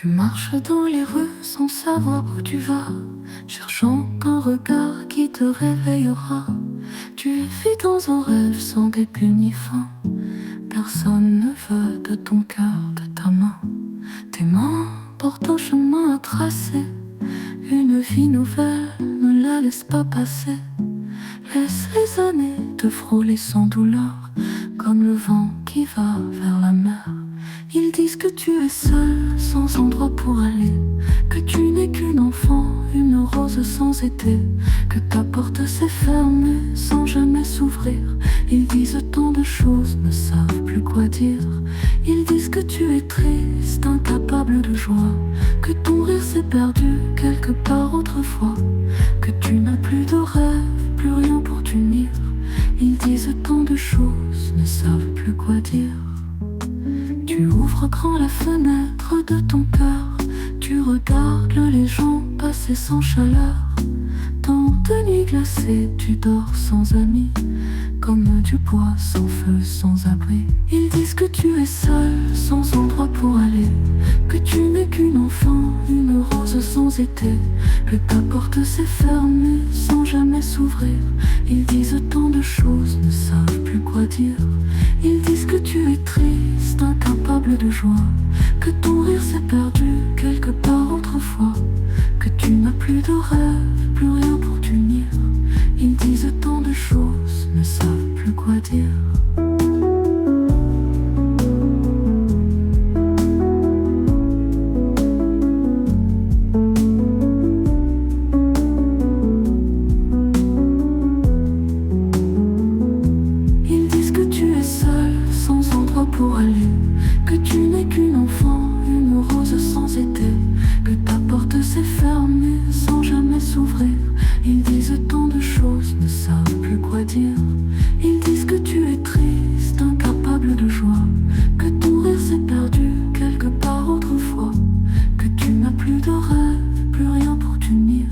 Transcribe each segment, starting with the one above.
Tu marches dans les rues sans savoir où tu vas, cherchant un regard qui te réveillera. Tu vis dans un rêve sans début ni fin. Personne ne veut de ton cœur, de ta main. Tes mains portent un chemin à tracer. Une vie nouvelle, ne la laisse pas passer. Laisse les années te frôler sans douleur, comme le vent qui va vers la mer. Ils disent que tu es seul, sans endroit pour aller, que tu n'es qu'une enfant, une rose sans été, que ta porte s'est fermée sans jamais s'ouvrir. Ils disent tant de choses, ne savent plus quoi dire. Ils disent que tu es triste, incapable de joie, que ton rire s'est perdu quelque part autrefois, que tu n'as plus de rêve, plus rien pour t'unir. Ils disent tant de choses, ne savent plus quoi dire. Tu ouvres grand la fenêtre de ton cœur, tu regardes les gens passer sans chaleur. Dans de nuits glacées, tu dors sans amis, comme du bois sans feu, sans abri. Ils disent que tu es seul, sans endroit pour aller, que tu n'es qu'une enfant, une rose sans été, que ta porte s'est fermée sans jamais s'ouvrir. Ils disent tant de choses, ne savent plus quoi dire. Ils disent que tu es triste, incapable de joie, que ton rire s'est perdu quelque part autrefois, que tu n'as plus de rêve, plus rien pour t'unir. Ils disent tant de choses, ne savent plus quoi dire. Ils disent que tu es seul, sans endroit pour aller, que tu n'es qu'une enfant, une rose sans été, que ta porte s'est fermée sans jamais s'ouvrir. Ils disent tant de choses, ne savent plus quoi dire. Ils disent que tu es triste, incapable de joie, que ton rire s'est perdu quelque part autrefois, que tu n'as plus de rêve, plus rien pour t'unir.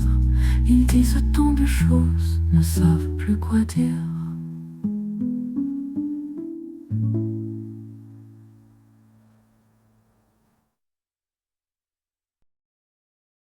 Ils disent tant de choses, ne savent plus quoi dire.